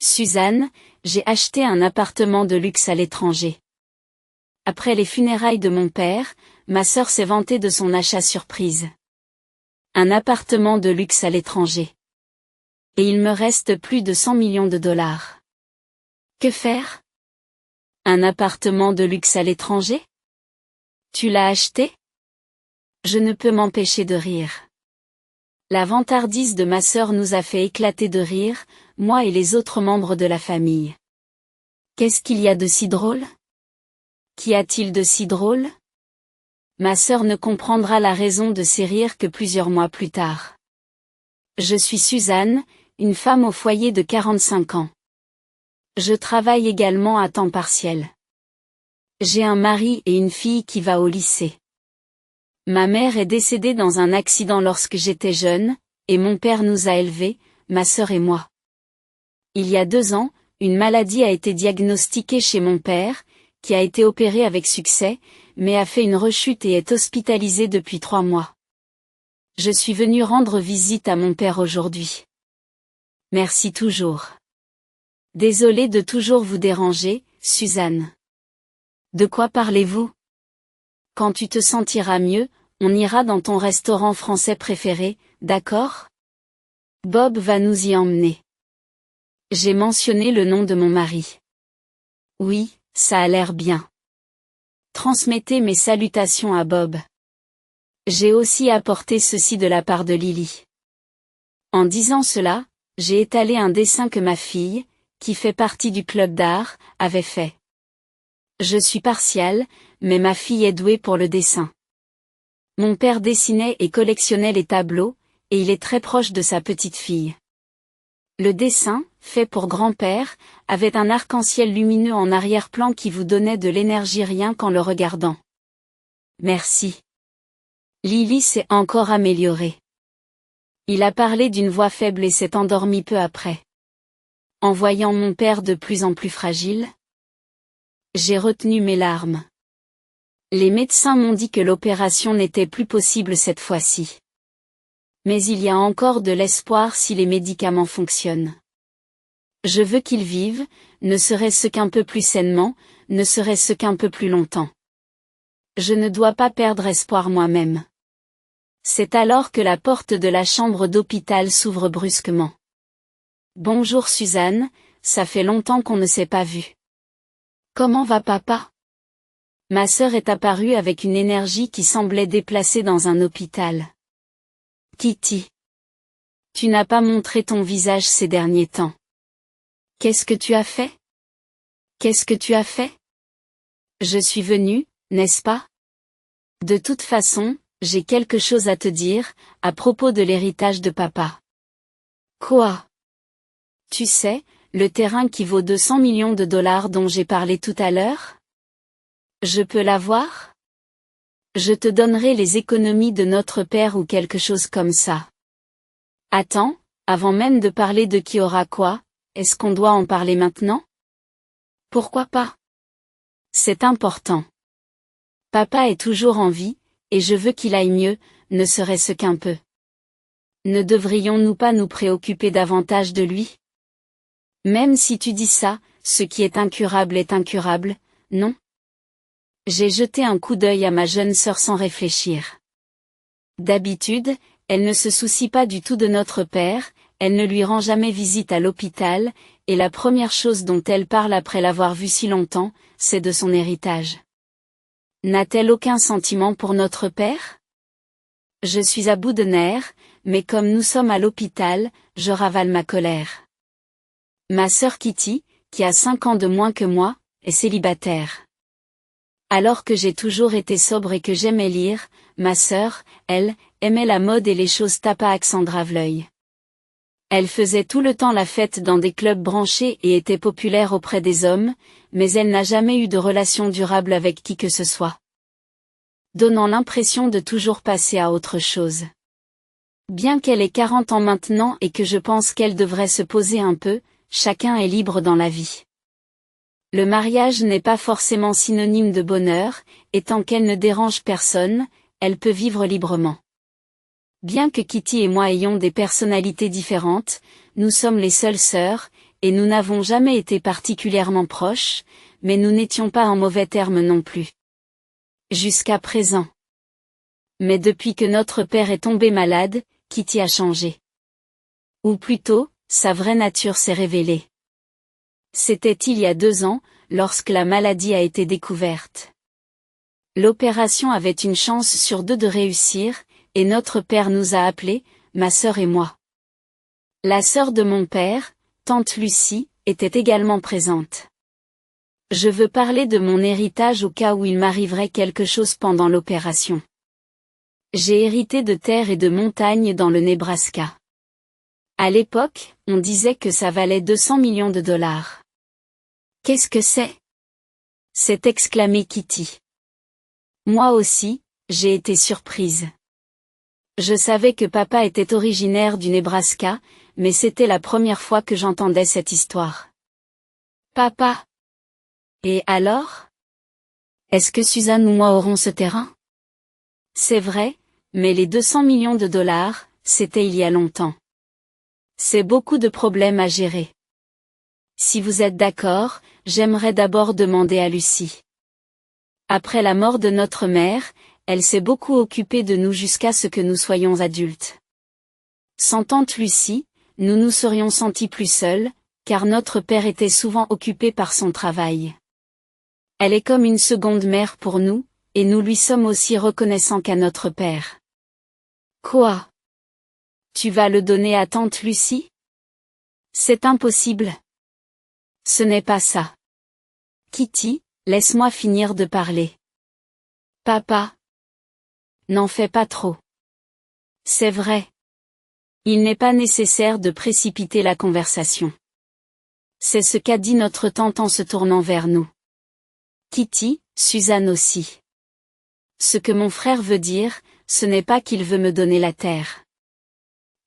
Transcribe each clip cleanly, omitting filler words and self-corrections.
Suzanne, j'ai acheté un appartement de luxe à l'étranger. Après les funérailles de mon père, ma sœur s'est vantée de son achat surprise. Un appartement de luxe à l'étranger. Et il me reste plus de 100 millions de dollars. Que faire? Un appartement de luxe à l'étranger? Tu l'as acheté? Je ne peux m'empêcher de rire. La vantardise de ma sœur nous a fait éclater de rire, moi et les autres membres de la famille. Qu'est-ce qu'il y a de si drôle? Qu'y a-t-il de si drôle? Ma sœur ne comprendra la raison de ces rires que plusieurs mois plus tard. Je suis Suzanne, une femme au foyer de 45 ans. Je travaille également à temps partiel. J'ai un mari et une fille qui va au lycée. Ma mère est décédée dans un accident lorsque j'étais jeune, et mon père nous a élevés, ma sœur et moi. Il y a 2 ans, une maladie a été diagnostiquée chez mon père, qui a été opéré avec succès, mais a fait une rechute et est hospitalisé depuis 3 mois. Je suis venue rendre visite à mon père aujourd'hui. Merci toujours. Désolée de toujours vous déranger, Suzanne. De quoi parlez-vous? Quand tu te sentiras mieux, on ira dans ton restaurant français préféré, d'accord? Bob va nous y emmener. J'ai mentionné le nom de mon mari. Oui, ça a l'air bien. Transmettez mes salutations à Bob. J'ai aussi apporté ceci de la part de Lily. En disant cela, j'ai étalé un dessin que ma fille, qui fait partie du club d'art, avait fait. Je suis partiale, mais ma fille est douée pour le dessin. Mon père dessinait et collectionnait les tableaux, et il est très proche de sa petite fille. Le dessin, fait pour grand-père, avait un arc-en-ciel lumineux en arrière-plan qui vous donnait de l'énergie rien qu'en le regardant. Merci. Lily s'est encore améliorée. Il a parlé d'une voix faible et s'est endormi peu après. En voyant mon père de plus en plus fragile, j'ai retenu mes larmes. Les médecins m'ont dit que l'opération n'était plus possible cette fois-ci. Mais il y a encore de l'espoir si les médicaments fonctionnent. Je veux qu'il vive, ne serait-ce qu'un peu plus sainement, ne serait-ce qu'un peu plus longtemps. Je ne dois pas perdre espoir moi-même. C'est alors que la porte de la chambre d'hôpital s'ouvre brusquement. Bonjour Suzanne, ça fait longtemps qu'on ne s'est pas vu. Comment va papa? Ma sœur est apparue avec une énergie qui semblait déplacée dans un hôpital. Kitty. Tu n'as pas montré ton visage ces derniers temps. Qu'est-ce que tu as fait? Qu'est-ce que tu as fait? Je suis venue, n'est-ce pas? De toute façon, j'ai quelque chose à te dire, à propos de l'héritage de papa. Quoi? Tu sais, le terrain qui vaut 200 millions de dollars dont j'ai parlé tout à l'heure? Je peux l'avoir? Je te donnerai les économies de notre père ou quelque chose comme ça. Attends, avant même de parler de qui aura quoi, est-ce qu'on doit en parler maintenant? Pourquoi pas? C'est important. Papa est toujours en vie, et je veux qu'il aille mieux, ne serait-ce qu'un peu. Ne devrions-nous pas nous préoccuper davantage de lui? Même si tu dis ça, ce qui est incurable, non? J'ai jeté un coup d'œil à ma jeune sœur sans réfléchir. D'habitude, elle ne se soucie pas du tout de notre père, elle ne lui rend jamais visite à l'hôpital, et la première chose dont elle parle après l'avoir vu si longtemps, c'est de son héritage. N'a-t-elle aucun sentiment pour notre père? Je suis à bout de nerfs, mais comme nous sommes à l'hôpital, je ravale ma colère. Ma sœur Kitty, qui a 5 ans de moins que moi, est célibataire. Alors que j'ai toujours été sobre et que j'aimais lire, ma sœur, elle, aimait la mode et les choses tapax en grave l'œil. Elle faisait tout le temps la fête dans des clubs branchés et était populaire auprès des hommes, mais elle n'a jamais eu de relation durable avec qui que ce soit. Donnant l'impression de toujours passer à autre chose. Bien qu'elle ait 40 ans maintenant et que je pense qu'elle devrait se poser un peu, chacun est libre dans la vie. Le mariage n'est pas forcément synonyme de bonheur, et tant qu'elle ne dérange personne, elle peut vivre librement. Bien que Kitty et moi ayons des personnalités différentes, nous sommes les seules sœurs, et nous n'avons jamais été particulièrement proches, mais nous n'étions pas en mauvais termes non plus. Jusqu'à présent. Mais depuis que notre père est tombé malade, Kitty a changé. Ou plutôt, sa vraie nature s'est révélée. C'était il y a 2 ans, lorsque la maladie a été découverte. L'opération avait une chance sur 2 de réussir, et notre père nous a appelés, ma sœur et moi. La sœur de mon père, tante Lucie, était également présente. Je veux parler de mon héritage au cas où il m'arriverait quelque chose pendant l'opération. J'ai hérité de terres et de montagnes dans le Nebraska. À l'époque, on disait que ça valait 200 millions de dollars. Qu'est-ce que c'est? S'est exclamé Kitty. Moi aussi, j'ai été surprise. Je savais que papa était originaire du Nebraska, mais c'était la première fois que j'entendais cette histoire. Papa? Et alors? Est-ce que Suzanne ou moi aurons ce terrain? C'est vrai, mais les 200 millions de dollars, c'était il y a longtemps. C'est beaucoup de problèmes à gérer. Si vous êtes d'accord, j'aimerais d'abord demander à Lucie. Après la mort de notre mère, elle s'est beaucoup occupée de nous jusqu'à ce que nous soyons adultes. Sans tante Lucie, nous nous serions sentis plus seuls, car notre père était souvent occupé par son travail. Elle est comme une seconde mère pour nous, et nous lui sommes aussi reconnaissants qu'à notre père. Quoi? Tu vas le donner à tante Lucie? C'est impossible. Ce n'est pas ça. Kitty, laisse-moi finir de parler. Papa. N'en fais pas trop. C'est vrai. Il n'est pas nécessaire de précipiter la conversation. C'est ce qu'a dit notre tante en se tournant vers nous. Kitty, Suzanne aussi. Ce que mon frère veut dire, ce n'est pas qu'il veut me donner la terre.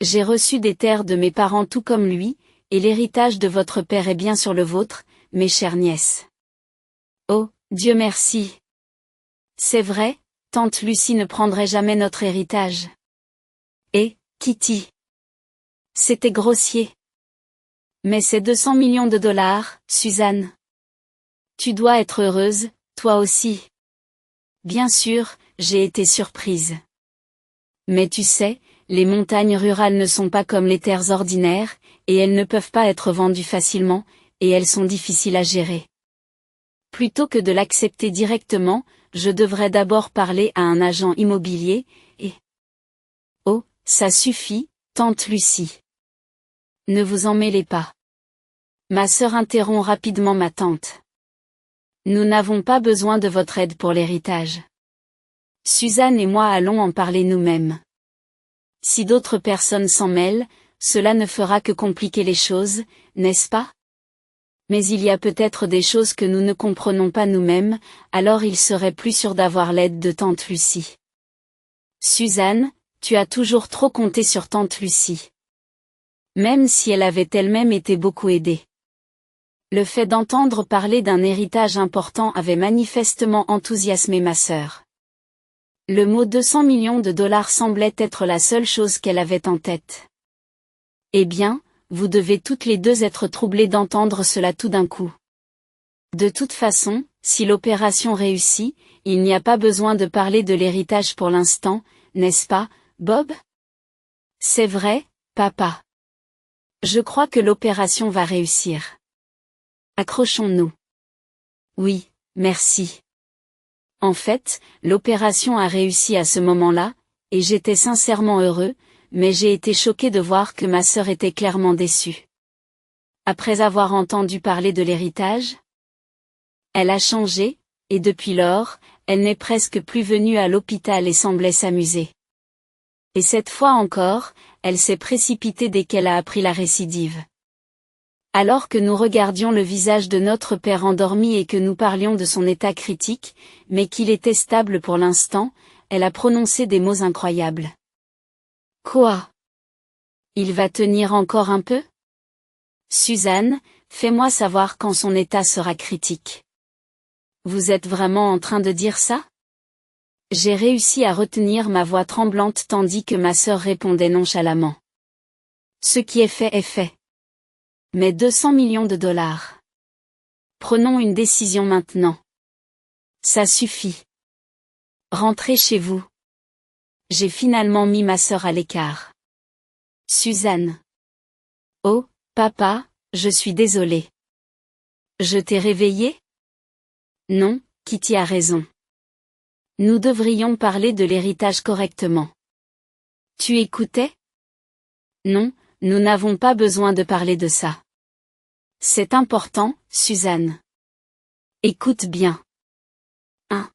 J'ai reçu des terres de mes parents tout comme lui, et l'héritage de votre père est bien sur le vôtre, mes chères nièces. Oh, Dieu merci. C'est vrai, tante Lucie ne prendrait jamais notre héritage. Et, Kitty. C'était grossier. Mais c'est 200 millions de dollars, Suzanne. Tu dois être heureuse, toi aussi. Bien sûr, j'ai été surprise. Mais tu sais, les montagnes rurales ne sont pas comme les terres ordinaires, et elles ne peuvent pas être vendues facilement, et elles sont difficiles à gérer. Plutôt que de l'accepter directement, je devrais d'abord parler à un agent immobilier, et... Oh, ça suffit, tante Lucie. Ne vous en mêlez pas. Ma sœur interrompt rapidement ma tante. Nous n'avons pas besoin de votre aide pour l'héritage. Suzanne et moi allons en parler nous-mêmes. Si d'autres personnes s'en mêlent, cela ne fera que compliquer les choses, n'est-ce pas? Mais il y a peut-être des choses que nous ne comprenons pas nous-mêmes, alors il serait plus sûr d'avoir l'aide de tante Lucie. Suzanne, tu as toujours trop compté sur tante Lucie. Même si elle avait elle-même été beaucoup aidée. Le fait d'entendre parler d'un héritage important avait manifestement enthousiasmé ma sœur. Le mot 200 millions de dollars semblait être la seule chose qu'elle avait en tête. Eh bien, vous devez toutes les deux être troublées d'entendre cela tout d'un coup. De toute façon, si l'opération réussit, il n'y a pas besoin de parler de l'héritage pour l'instant, n'est-ce pas, Bob? C'est vrai, papa. Je crois que l'opération va réussir. Accrochons-nous. Oui, merci. En fait, l'opération a réussi à ce moment-là, et j'étais sincèrement heureux, mais j'ai été choqué de voir que ma sœur était clairement déçue. Après avoir entendu parler de l'héritage, elle a changé, et depuis lors, elle n'est presque plus venue à l'hôpital et semblait s'amuser. Et cette fois encore, elle s'est précipitée dès qu'elle a appris la récidive. Alors que nous regardions le visage de notre père endormi et que nous parlions de son état critique, mais qu'il était stable pour l'instant, elle a prononcé des mots incroyables. Quoi? Il va tenir encore un peu? Suzanne, fais-moi savoir quand son état sera critique. Vous êtes vraiment en train de dire ça? J'ai réussi à retenir ma voix tremblante tandis que ma sœur répondait nonchalamment. Ce qui est fait est fait. Mais 200 millions de dollars. Prenons une décision maintenant. Ça suffit. Rentrez chez vous. J'ai finalement mis ma sœur à l'écart. Suzanne. Oh, papa, je suis désolée. Je t'ai réveillé? Non, Kitty a raison. Nous devrions parler de l'héritage correctement. Tu écoutais? Non, nous n'avons pas besoin de parler de ça. C'est important, Suzanne. Écoute bien. 1.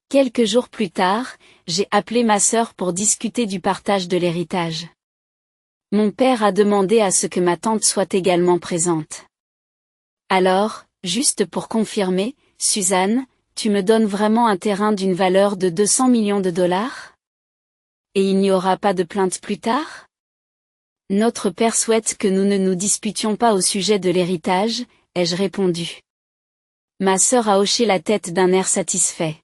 Quelques jours plus tard, j'ai appelé ma sœur pour discuter du partage de l'héritage. Mon père a demandé à ce que ma tante soit également présente. Alors, juste pour confirmer, Suzanne, tu me donnes vraiment un terrain d'une valeur de 200 millions de dollars? Et il n'y aura pas de plainte plus tard? Notre père souhaite que nous ne nous disputions pas au sujet de l'héritage, ai-je répondu. Ma sœur a hoché la tête d'un air satisfait.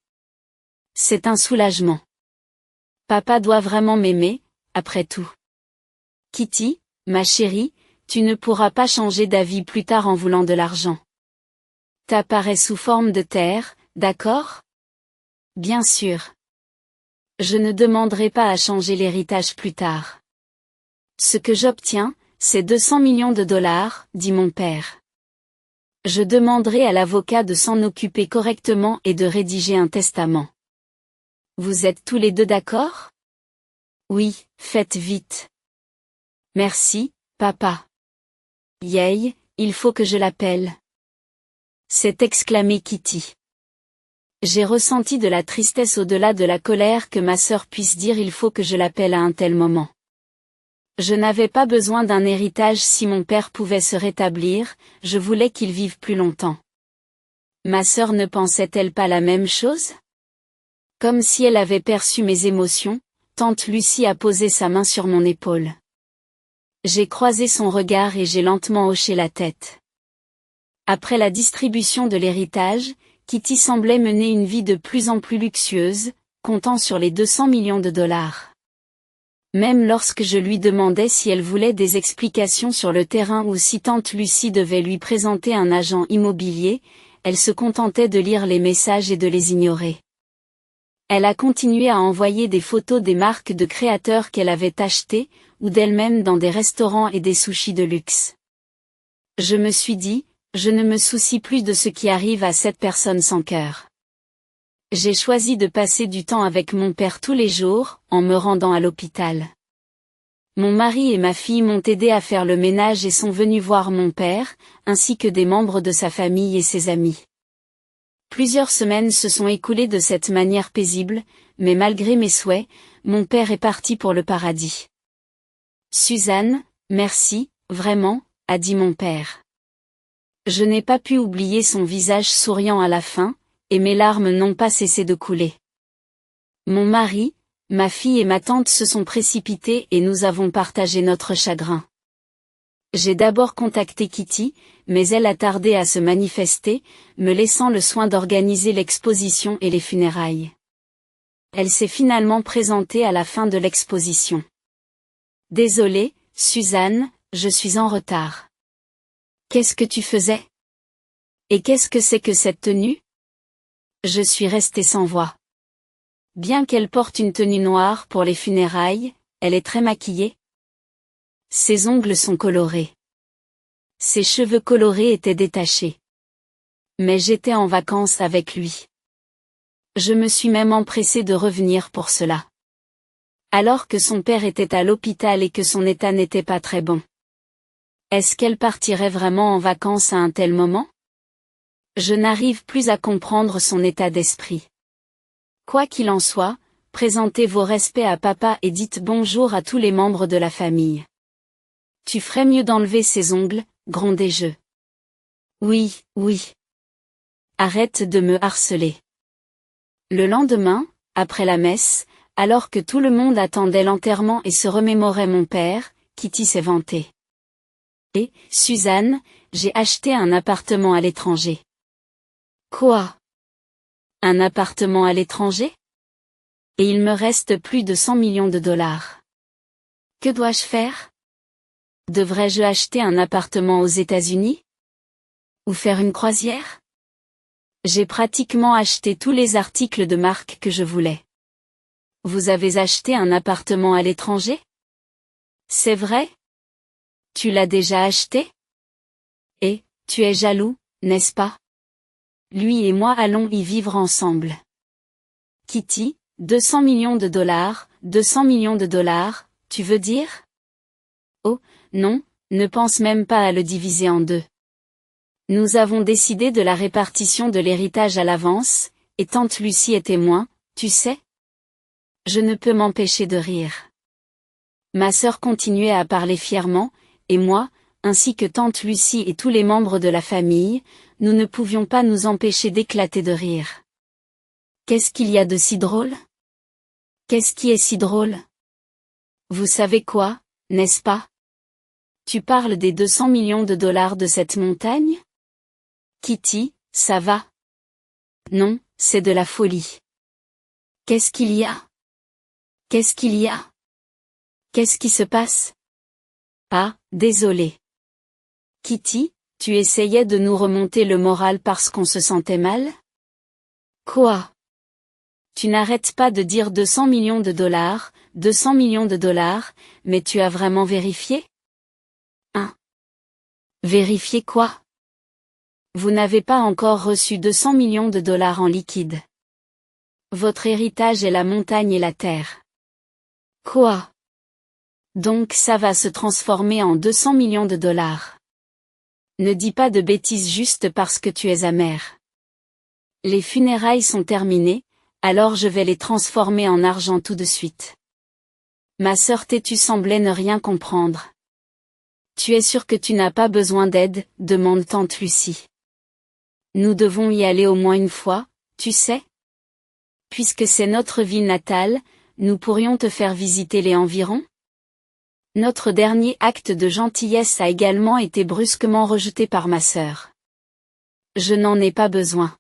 C'est un soulagement. Papa doit vraiment m'aimer, après tout. Kitty, ma chérie, tu ne pourras pas changer d'avis plus tard en voulant de l'argent. T'apparais sous forme de terre, d'accord? Bien sûr. Je ne demanderai pas à changer l'héritage plus tard. Ce que j'obtiens, c'est 200 millions de dollars, dit mon père. Je demanderai à l'avocat de s'en occuper correctement et de rédiger un testament. Vous êtes tous les deux d'accord? Oui, faites vite. Merci, papa. Yay, il faut que je l'appelle. S'est exclamé Kitty. J'ai ressenti de la tristesse au-delà de la colère que ma sœur puisse dire il faut que je l'appelle à un tel moment. Je n'avais pas besoin d'un héritage si mon père pouvait se rétablir, je voulais qu'il vive plus longtemps. Ma sœur ne pensait-elle pas la même chose? Comme si elle avait perçu mes émotions, tante Lucie a posé sa main sur mon épaule. J'ai croisé son regard et j'ai lentement hoché la tête. Après la distribution de l'héritage, Kitty semblait mener une vie de plus en plus luxueuse, comptant sur les 200 millions de dollars. Même lorsque je lui demandais si elle voulait des explications sur le terrain ou si tante Lucie devait lui présenter un agent immobilier, elle se contentait de lire les messages et de les ignorer. Elle a continué à envoyer des photos des marques de créateurs qu'elle avait achetées, ou d'elle-même dans des restaurants et des sushis de luxe. Je me suis dit, je ne me soucie plus de ce qui arrive à cette personne sans cœur. J'ai choisi de passer du temps avec mon père tous les jours, en me rendant à l'hôpital. Mon mari et ma fille m'ont aidé à faire le ménage et sont venus voir mon père, ainsi que des membres de sa famille et ses amis. Plusieurs semaines se sont écoulées de cette manière paisible, mais malgré mes souhaits, mon père est parti pour le paradis. Suzanne, merci, vraiment, a dit mon père. Je n'ai pas pu oublier son visage souriant à la fin, et mes larmes n'ont pas cessé de couler. Mon mari, ma fille et ma tante se sont précipités et nous avons partagé notre chagrin. J'ai d'abord contacté Kitty, mais elle a tardé à se manifester, me laissant le soin d'organiser l'exposition et les funérailles. Elle s'est finalement présentée à la fin de l'exposition. Désolée, Suzanne, je suis en retard. Qu'est-ce que tu faisais? Et qu'est-ce que c'est que cette tenue? Je suis restée sans voix. Bien qu'elle porte une tenue noire pour les funérailles, elle est très maquillée. Ses ongles sont colorés. Ses cheveux colorés étaient détachés. Mais j'étais en vacances avec lui. Je me suis même empressée de revenir pour cela. Alors que son père était à l'hôpital et que son état n'était pas très bon. Est-ce qu'elle partirait vraiment en vacances à un tel moment? Je n'arrive plus à comprendre son état d'esprit. Quoi qu'il en soit, présentez vos respects à papa et dites bonjour à tous les membres de la famille. Tu ferais mieux d'enlever ses ongles, grondai-je. Oui, oui. Arrête de me harceler. Le lendemain, après la messe, alors que tout le monde attendait l'enterrement et se remémorait mon père, Kitty s'est vantée. Et, Suzanne, j'ai acheté un appartement à l'étranger. Quoi? Un appartement à l'étranger? Et il me reste plus de 100 millions de dollars. Que dois-je faire? Devrais-je acheter un appartement aux États-Unis? Ou faire une croisière? J'ai pratiquement acheté tous les articles de marque que je voulais. Vous avez acheté un appartement à l'étranger? C'est vrai? Tu l'as déjà acheté? Et, tu es jaloux, n'est-ce pas? Lui et moi allons y vivre ensemble. Kitty, 200 millions de dollars, 200 millions de dollars, tu veux dire? Oh, non, ne pense même pas à le diviser en deux. Nous avons décidé de la répartition de l'héritage à l'avance, et tante Lucie est témoin, tu sais? Je ne peux m'empêcher de rire. Ma sœur continuait à parler fièrement, et moi, ainsi que tante Lucie et tous les membres de la famille, nous ne pouvions pas nous empêcher d'éclater de rire. Qu'est-ce qu'il y a de si drôle? Qu'est-ce qui est si drôle? Vous savez quoi, n'est-ce pas? Tu parles des 200 millions de dollars de cette montagne? Kitty, ça va? Non, c'est de la folie. Qu'est-ce qu'il y a? Qu'est-ce qu'il y a? Qu'est-ce qui se passe? Ah, désolé. Kitty, tu essayais de nous remonter le moral parce qu'on se sentait mal? Quoi? Tu n'arrêtes pas de dire 200 millions de dollars, 200 millions de dollars, mais tu as vraiment vérifié? Hein? Vérifié quoi? Vous n'avez pas encore reçu 200 millions de dollars en liquide. Votre héritage est la montagne et la terre. Quoi? Donc ça va se transformer en 200 millions de dollars. Ne dis pas de bêtises juste parce que tu es amère. Les funérailles sont terminées, alors je vais les transformer en argent tout de suite. Ma sœur têtue semblait ne rien comprendre. Tu es sûre que tu n'as pas besoin d'aide, demande tante Lucie. Nous devons y aller au moins une fois, tu sais? Puisque c'est notre ville natale, nous pourrions te faire visiter les environs? Notre dernier acte de gentillesse a également été brusquement rejeté par ma sœur. Je n'en ai pas besoin.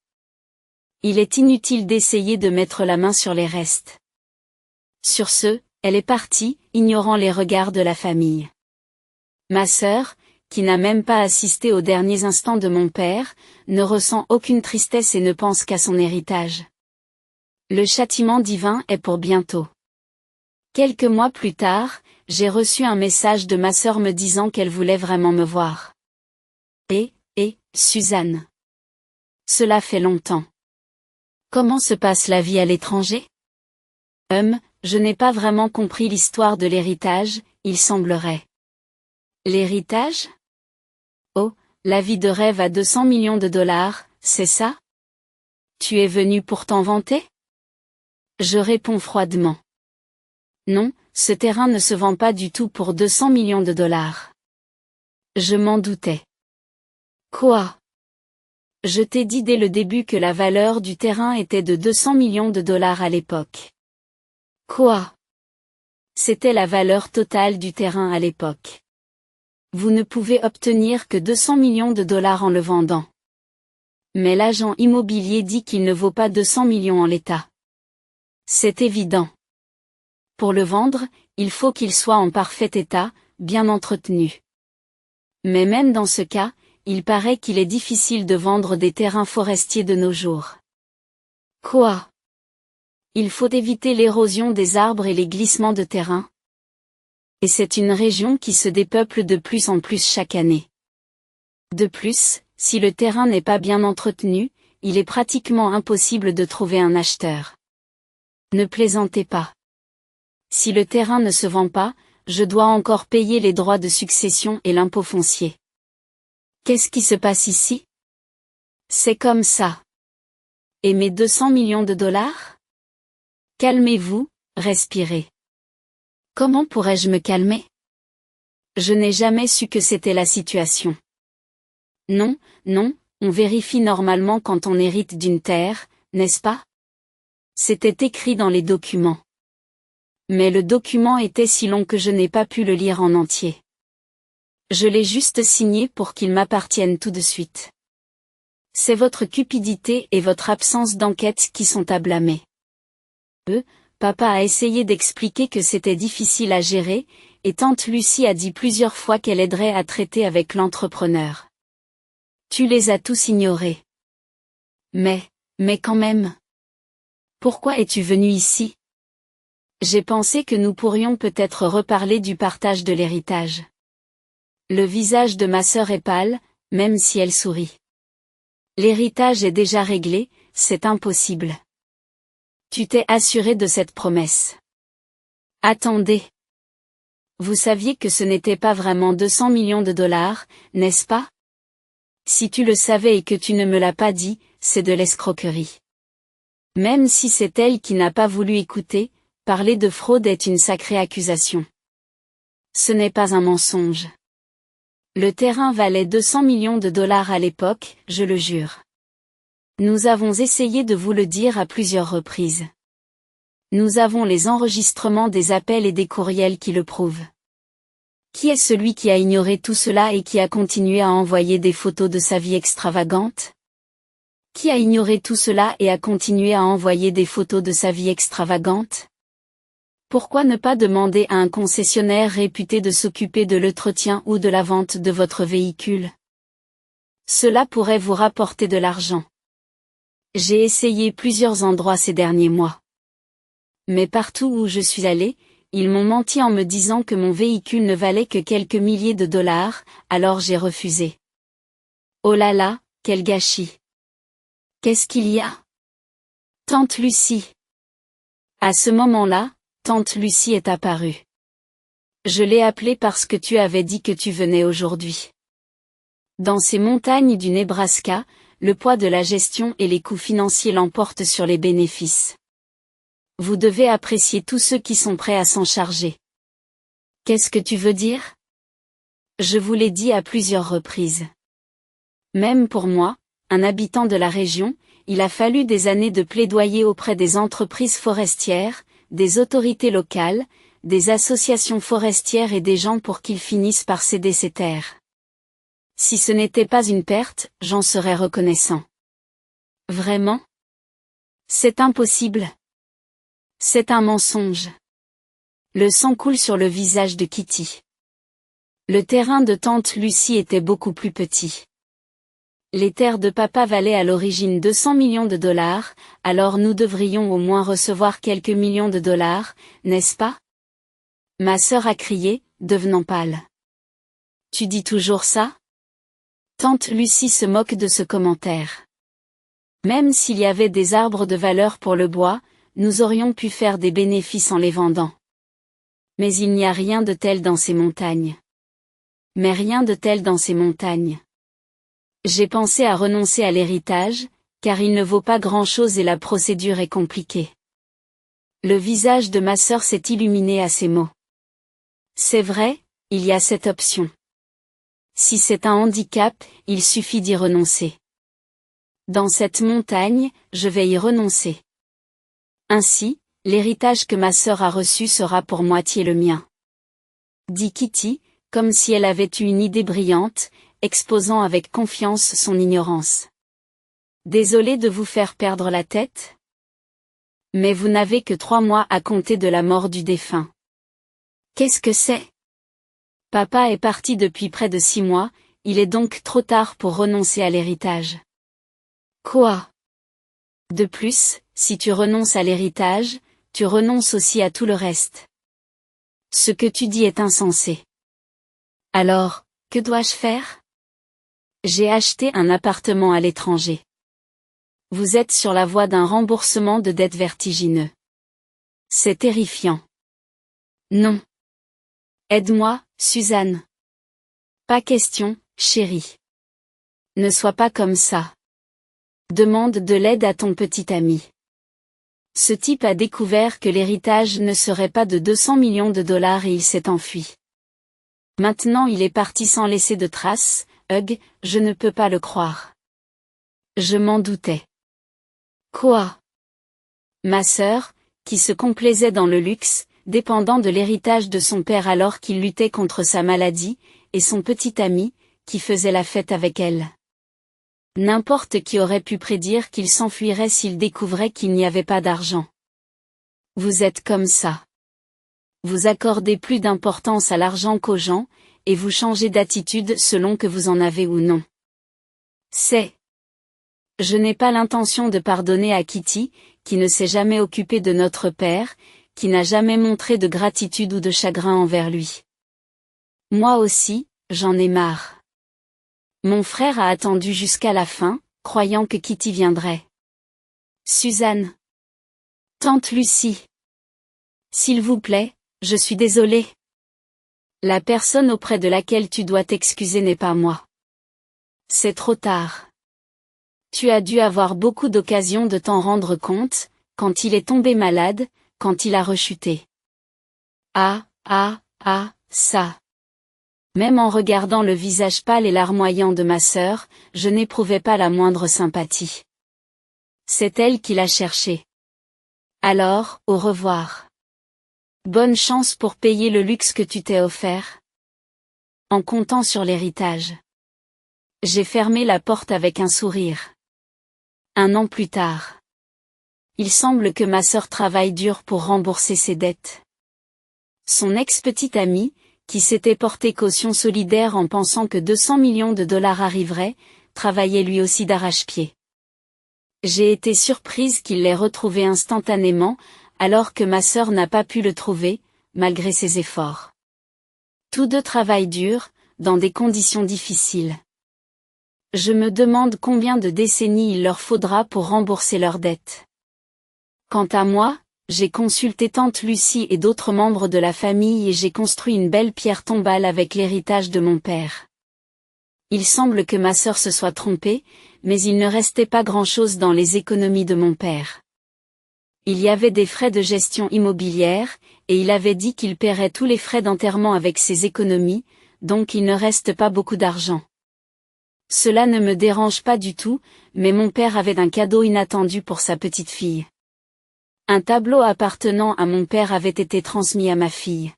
Il est inutile d'essayer de mettre la main sur les restes. Sur ce, elle est partie, ignorant les regards de la famille. Ma sœur, qui n'a même pas assisté aux derniers instants de mon père, ne ressent aucune tristesse et ne pense qu'à son héritage. Le châtiment divin est pour bientôt. Quelques mois plus tard, j'ai reçu un message de ma sœur me disant qu'elle voulait vraiment me voir. Suzanne. Cela fait longtemps. Comment se passe la vie à l'étranger? Je n'ai pas vraiment compris l'histoire de l'héritage, il semblerait. L'héritage? Oh, la vie de rêve à 200 millions de dollars, c'est ça? Tu es venu pour t'en vanter? Je réponds froidement. Non, ce terrain ne se vend pas du tout pour 200 millions de dollars. Je m'en doutais. Quoi? Je t'ai dit dès le début que la valeur du terrain était de 200 millions de dollars à l'époque. Quoi? C'était la valeur totale du terrain à l'époque. Vous ne pouvez obtenir que 200 millions de dollars en le vendant. Mais l'agent immobilier dit qu'il ne vaut pas 200 millions en l'état. C'est évident. Pour le vendre, il faut qu'il soit en parfait état, bien entretenu. Mais même dans ce cas, il paraît qu'il est difficile de vendre des terrains forestiers de nos jours. Quoi? Il faut éviter l'érosion des arbres et les glissements de terrain. Et c'est une région qui se dépeuple de plus en plus chaque année. De plus, si le terrain n'est pas bien entretenu, il est pratiquement impossible de trouver un acheteur. Ne plaisantez pas. Si le terrain ne se vend pas, je dois encore payer les droits de succession et l'impôt foncier. Qu'est-ce qui se passe ici? C'est comme ça. Et mes 200 millions de dollars? Calmez-vous, respirez. Comment pourrais-je me calmer? Je n'ai jamais su que c'était la situation. Non, on vérifie normalement quand on hérite d'une terre, n'est-ce pas? C'était écrit dans les documents. Mais le document était si long que je n'ai pas pu le lire en entier. Je l'ai juste signé pour qu'il m'appartienne tout de suite. C'est votre cupidité et votre absence d'enquête qui sont à blâmer. Papa a essayé d'expliquer que c'était difficile à gérer, et tante Lucie a dit plusieurs fois qu'elle aiderait à traiter avec l'entrepreneur. Tu les as tous ignorés. Mais quand même. Pourquoi es-tu venu ici? J'ai pensé que nous pourrions peut-être reparler du partage de l'héritage. Le visage de ma sœur est pâle, même si elle sourit. L'héritage est déjà réglé, c'est impossible. Tu t'es assuré de cette promesse. Attendez. Vous saviez que ce n'était pas vraiment 200 millions de dollars, n'est-ce pas? Si tu le savais et que tu ne me l'as pas dit, c'est de l'escroquerie. Même si c'est elle qui n'a pas voulu écouter, parler de fraude est une sacrée accusation. Ce n'est pas un mensonge. Le terrain valait 200 millions de dollars à l'époque, je le jure. Nous avons essayé de vous le dire à plusieurs reprises. Nous avons les enregistrements des appels et des courriels qui le prouvent. Qui est celui qui a ignoré tout cela et qui a continué à envoyer des photos de sa vie extravagante? Qui a ignoré tout cela et a continué à envoyer des photos de sa vie extravagante? Pourquoi ne pas demander à un concessionnaire réputé de s'occuper de l'entretien ou de la vente de votre véhicule? Cela pourrait vous rapporter de l'argent. J'ai essayé plusieurs endroits ces derniers mois. Mais partout où je suis allé, ils m'ont menti en me disant que mon véhicule ne valait que quelques milliers de dollars, alors j'ai refusé. Oh là là, quel gâchis! Qu'est-ce qu'il y a? Tante Lucie. À ce moment-là, tante Lucie est apparue. Je l'ai appelée parce que tu avais dit que tu venais aujourd'hui. Dans ces montagnes du Nebraska, le poids de la gestion et les coûts financiers l'emportent sur les bénéfices. Vous devez apprécier tous ceux qui sont prêts à s'en charger. Qu'est-ce que tu veux dire? Je vous l'ai dit à plusieurs reprises. Même pour moi, un habitant de la région, il a fallu des années de plaidoyer auprès des entreprises forestières, des autorités locales, des associations forestières et des gens pour qu'ils finissent par céder ces terres. Si ce n'était pas une perte, j'en serais reconnaissant. Vraiment? C'est impossible. C'est un mensonge. Le sang coule sur le visage de Kitty. Le terrain de tante Lucie était beaucoup plus petit. Les terres de papa valaient à l'origine 200 millions de dollars, alors nous devrions au moins recevoir quelques millions de dollars, n'est-ce pas? Ma sœur a crié, devenant pâle. Tu dis toujours ça? Tante Lucie se moque de ce commentaire. Même s'il y avait des arbres de valeur pour le bois, nous aurions pu faire des bénéfices en les vendant. Mais il n'y a rien de tel dans ces montagnes. Mais rien de tel dans ces montagnes. J'ai pensé à renoncer à l'héritage, car il ne vaut pas grand-chose et la procédure est compliquée. Le visage de ma sœur s'est illuminé à ces mots. C'est vrai, il y a cette option. Si c'est un handicap, il suffit d'y renoncer. Dans cette montagne, je vais y renoncer. Ainsi, l'héritage que ma sœur a reçu sera pour moitié le mien. Dit Kitty, comme si elle avait eu une idée brillante, exposant avec confiance son ignorance. Désolé de vous faire perdre la tête? Mais vous n'avez que 3 mois à compter de la mort du défunt. Qu'est-ce que c'est? Papa est parti depuis près de 6 mois, il est donc trop tard pour renoncer à l'héritage. Quoi? De plus, si tu renonces à l'héritage, tu renonces aussi à tout le reste. Ce que tu dis est insensé. Alors, que dois-je faire? J'ai acheté un appartement à l'étranger. Vous êtes sur la voie d'un remboursement de dettes vertigineux. C'est terrifiant. Non. Aide-moi, Suzanne. Pas question, chérie. Ne sois pas comme ça. Demande de l'aide à ton petit ami. Ce type a découvert que l'héritage ne serait pas de 200 millions de dollars et il s'est enfui. Maintenant il est parti sans laisser de traces, Hugh, je ne peux pas le croire. Je m'en doutais. Quoi? Ma sœur, qui se complaisait dans le luxe, dépendant de l'héritage de son père alors qu'il luttait contre sa maladie, et son petit ami, qui faisait la fête avec elle. N'importe qui aurait pu prédire qu'il s'enfuirait s'il découvrait qu'il n'y avait pas d'argent. Vous êtes comme ça. Vous accordez plus d'importance à l'argent qu'aux gens, et vous changez d'attitude selon que vous en avez ou non. Je n'ai pas l'intention de pardonner à Kitty, qui ne s'est jamais occupée de notre père, qui n'a jamais montré de gratitude ou de chagrin envers lui. Moi aussi, j'en ai marre. Mon frère a attendu jusqu'à la fin, croyant que Kitty viendrait. Suzanne. Tante Lucie. S'il vous plaît, je suis désolée. La personne auprès de laquelle tu dois t'excuser n'est pas moi. C'est trop tard. Tu as dû avoir beaucoup d'occasions de t'en rendre compte, quand il est tombé malade, quand il a rechuté. Ça. Même en regardant le visage pâle et larmoyant de ma sœur, je n'éprouvais pas la moindre sympathie. C'est elle qui l'a cherché. Alors, au revoir. Bonne chance pour payer le luxe que tu t'es offert. En comptant sur l'héritage. J'ai fermé la porte avec un sourire. 1 an plus tard. Il semble que ma sœur travaille dur pour rembourser ses dettes. Son ex-petite amie, qui s'était porté caution solidaire en pensant que 200 millions de dollars arriveraient, travaillait lui aussi d'arrache-pied. J'ai été surprise qu'il l'ait retrouvé instantanément, alors que ma sœur n'a pas pu le trouver, malgré ses efforts. Tous deux travaillent dur, dans des conditions difficiles. Je me demande combien de décennies il leur faudra pour rembourser leurs dettes. Quant à moi, j'ai consulté tante Lucie et d'autres membres de la famille et j'ai construit une belle pierre tombale avec l'héritage de mon père. Il semble que ma sœur se soit trompée, mais il ne restait pas grand-chose dans les économies de mon père. Il y avait des frais de gestion immobilière, et il avait dit qu'il paierait tous les frais d'enterrement avec ses économies, donc il ne reste pas beaucoup d'argent. Cela ne me dérange pas du tout, mais mon père avait un cadeau inattendu pour sa petite fille. Un tableau appartenant à mon père avait été transmis à ma fille.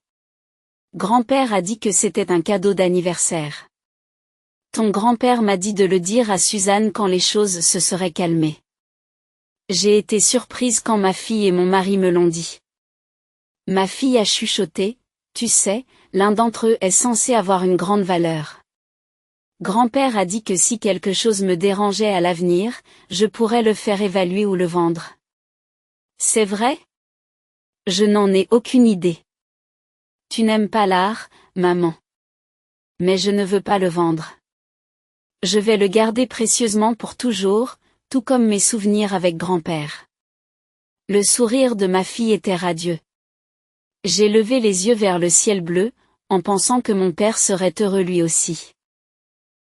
Grand-père a dit que c'était un cadeau d'anniversaire. Ton grand-père m'a dit de le dire à Suzanne quand les choses se seraient calmées. J'ai été surprise quand ma fille et mon mari me l'ont dit. Ma fille a chuchoté, tu sais, l'un d'entre eux est censé avoir une grande valeur. Grand-père a dit que si quelque chose me dérangeait à l'avenir, je pourrais le faire évaluer ou le vendre. C'est vrai? Je n'en ai aucune idée. Tu n'aimes pas l'art, maman. Mais je ne veux pas le vendre. Je vais le garder précieusement pour toujours, tout comme mes souvenirs avec grand-père. Le sourire de ma fille était radieux. J'ai levé les yeux vers le ciel bleu, en pensant que mon père serait heureux lui aussi.